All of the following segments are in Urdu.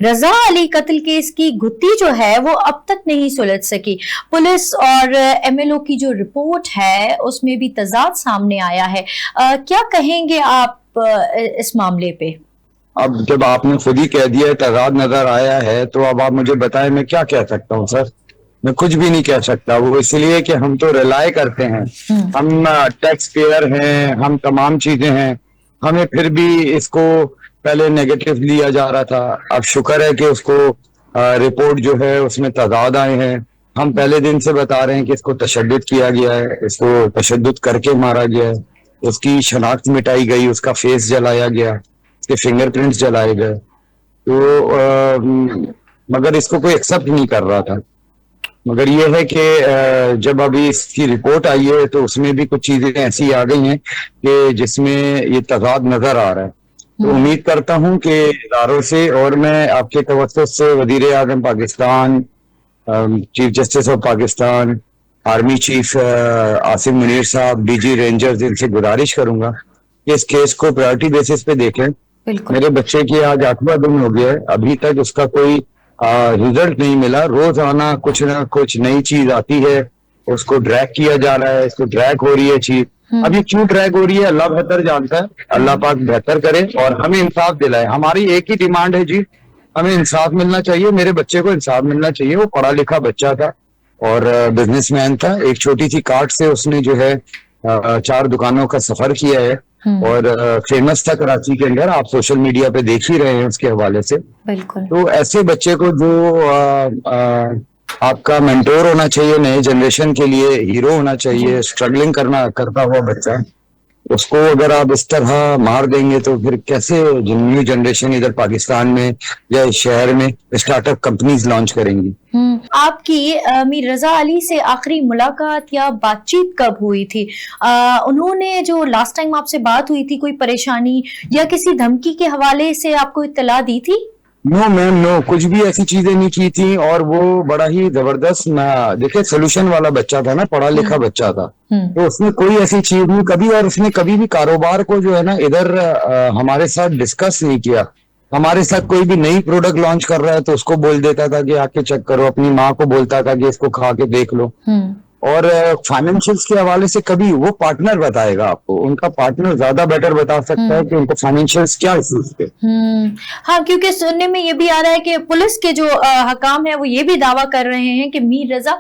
رضا علی قتل کیس کی گتھی جو ہے وہ اب تک نہیں سلجھ سکی. پولیس اور ایم ایل او کی جو رپورٹ ہے اس میں بھی تضاد سامنے آیا ہے. کیا کہیں گے آپ اس معاملے پہ؟ اب جب آپ نے خود ہی کہہ دیا ہے تضاد نظر آیا ہے تو اب آپ مجھے بتائیں میں کیا کہہ سکتا ہوں سر. میں کچھ بھی نہیں کہہ سکتا. وہ اس لیے کہ ہم تو ریلائی کرتے ہیں, ہم ٹیکس پیئر ہیں, ہم تمام چیزیں ہیں. ہمیں پھر بھی اس کو پہلے نیگیٹو لیا جا رہا تھا. اب شکر ہے کہ اس کو رپورٹ جو ہے اس میں تضاد آئے ہیں. ہم پہلے دن سے بتا رہے ہیں کہ اس کو تشدد کیا گیا ہے, اس کو تشدد کر کے مارا گیا ہے, اس کی شناخت مٹائی گئی, اس کا فیس جلایا گیا, اس کے فنگر پرنٹس جلائے گئے. تو مگر اس کو کوئی ایکسپٹ نہیں کر رہا تھا. مگر یہ ہے کہ جب ابھی اس کی رپورٹ آئی ہے تو اس میں بھی کچھ چیزیں ایسی آ گئی ہیں کہ جس میں یہ تضاد نظر آ رہا ہے. تو امید کرتا ہوں کہ اداروں سے, اور میں آپ کے توسط سے وزیر اعظم Pakistan, chief justice of Pakistan, army chief Asim Munir صاحب, ڈی جی رینجرز, ان سے گزارش کروں گا کہ اس کیس کو پرائرٹی بیسس پہ دیکھیں. میرے بچے کی آج 8واں دن ہو گیا ہے, ابھی تک اس کا کوئی ریزلٹ نہیں ملا. روزانہ کچھ نہ کچھ نئی چیز آتی ہے, اس کو ڈریگ کیا جا رہا ہے, اس کو ڈریگ ہو رہی ہے چیز. اب یہ کیوں ڈریگ ہو رہی ہے اللہ بہتر جانتا ہے. اللہ پاک بہتر کرے اور ہمیں انصاف دلائے. ہماری ایک ہی ڈیمانڈ ہے جی, ہمیں انصاف ملنا چاہیے. میرے بچے کو انصاف ملنا چاہیے. وہ پڑھا لکھا بچہ تھا اور بزنس مین تھا. ایک چھوٹی سی کارٹ سے اس نے جو ہے 4 دکانوں کا سفر کیا ہے اور فیمس تھا کراچی کے اندر. آپ سوشل میڈیا پہ دیکھ ہی رہے ہیں اس کے حوالے سے. تو ایسے بچے کو جو آپ کا مینٹور ہونا چاہیے, نئے جنریشن کے لیے ہیرو ہونا چاہیے, اسٹرگلنگ کرتا ہوا بچہ, اس کو اگر آپ اس طرح مار دیں گے تو پھر کیسے نیو جنریشن ادھر پاکستان میں یا اس شہر میں اسٹارٹ اپ کمپنیز لانچ کریں گی. آپ کی میر رضا علی سے آخری ملاقات یا بات چیت کب ہوئی تھی؟ انہوں نے جو لاسٹ ٹائم آپ سے بات ہوئی تھی کوئی پریشانی یا کسی دھمکی کے حوالے سے آپ کو اطلاع دی تھی؟ نو میم, نو, کچھ بھی ایسی چیزیں نہیں کی تھی. اور وہ بڑا ہی زبردست, دیکھیں سولوشن والا بچہ تھا نا, پڑھا لکھا بچہ تھا, تو اس نے کوئی ایسی چیز نہیں کبھی, اور اس نے کبھی بھی کاروبار کو جو ہے نا ادھر ہمارے ساتھ ڈسکس نہیں کیا. ہمارے ساتھ کوئی بھی نئی پروڈکٹ لانچ کر رہا ہے تو اس کو بول دیتا تھا کہ آ کے چیک کرو. اپنی ماں کو بولتا تھا کہ اس کو کھا کے دیکھ لو. اور فائنینشیلس کے حوالے سے کبھی وہ پارٹنر بتائے گا آپ کو, ان کا پارٹنر زیادہ بیٹر بتا سکتا ہے کہ ان کو فائنینشیلس کیا ایشوز تھے. ہاں, کیونکہ سننے میں یہ بھی آ رہا ہے کہ پولیس کے جو حکام ہیں وہ یہ بھی دعویٰ کر رہے ہیں کہ میر رضا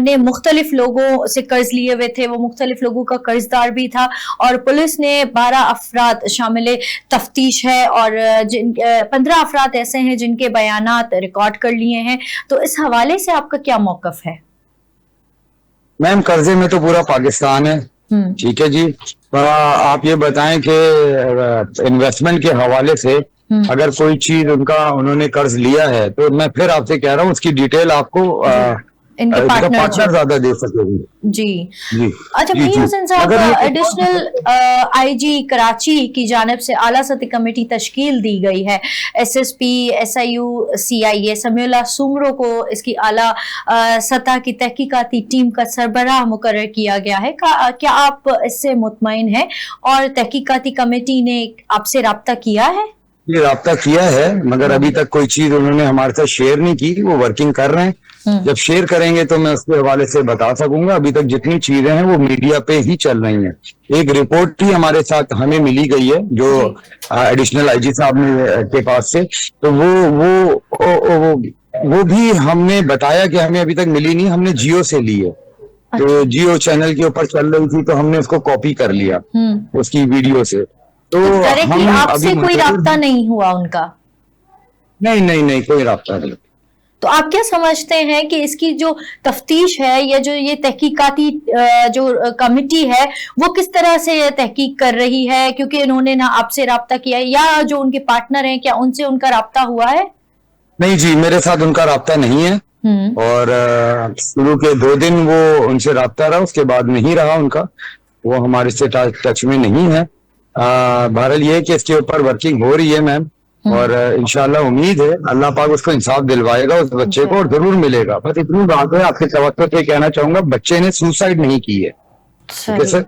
نے مختلف لوگوں سے قرض لیے ہوئے تھے, وہ مختلف لوگوں کا قرض دار بھی تھا, اور پولیس نے 12 افراد شامل تفتیش ہے اور 15 افراد ایسے ہیں جن کے بیانات ریکارڈ کر لیے ہیں. تو اس حوالے سے آپ کا کیا موقف ہے؟ میم قرضے میں تو پورا پاکستان ہے, ٹھیک ہے جی. آپ یہ بتائیں کہ انویسٹمنٹ کے حوالے سے اگر کوئی چیز انہوں نے قرض لیا ہے تو میں پھر آپ سے کہہ رہا ہوں اس کی ڈیٹیل آپ کو ان کے پارٹنر زیادہ دے سکے گی. جی اچھا, میر حسین صاحب ایڈیشنل آئی جی کراچی کی جانب سے اعلیٰ سطحی کمیٹی تشکیل دی گئی ہے. S S P S I U C I A Samiullah Soomro کو اس کی اعلیٰ سطح کی تحقیقاتی ٹیم کا سربراہ مقرر کیا گیا ہے. کیا آپ اس سے مطمئن ہیں اور تحقیقاتی کمیٹی نے آپ سے رابطہ کیا ہے؟ یہ رابطہ کیا ہے مگر ابھی تک کوئی چیز انہوں نے ہمارے ساتھ شیئر نہیں کی. وہ ورکنگ کر رہے ہیں, جب شیئر کریں گے تو میں اس کے حوالے سے بتا سکوں گا. ابھی تک جتنی چیزیں ہیں وہ میڈیا پہ ہی چل رہی ہیں. ایک رپورٹ بھی ہمارے ساتھ ہمیں ملی گئی ہے جو ایڈیشنل آئی جی صاحب کے پاس سے, تو وہ بھی ہم نے بتایا کہ ہمیں ابھی تک ملی نہیں, ہم نے جیو سے لی ہے. تو جیو چینل کے اوپر چل رہی تھی تو ہم نے اس کو کاپی کر لیا اس کی ویڈیو سے. تو آپ سے کوئی رابطہ نہیں ہوا ان کا؟ نہیں, کوئی رابطہ نہیں. تو آپ کیا سمجھتے ہیں کہ اس کی جو تفتیش ہے یا جو یہ تحقیقاتی جو کمیٹی ہے وہ کس طرح سے تحقیق کر رہی ہے؟ کیونکہ انہوں نے نہ آپ سے رابطہ کیا ہے, یا جو ان کے پارٹنر ہیں کیا ان سے ان کا رابطہ ہوا ہے؟ نہیں جی, میرے ساتھ ان کا رابطہ نہیں ہے. اور شروع کے 2 دن وہ ان سے رابطہ رہا, اس کے بعد نہیں رہا ان کا. وہ ہمارے سے ٹچ میں نہیں ہے. بہرحال یہ کہ اس کے اوپر ورکنگ ہو رہی ہے میم, اور انشاءاللہ امید ہے اللہ پاک اس کو انصاف دلوائے گا اس بچے کو, اور ضرور ملے گا. بس اتنی بات ہے آپ کے توقع پہ کہنا چاہوں گا, بچے نے سوسائڈ نہیں کی ہے. ٹھیک ہے سر.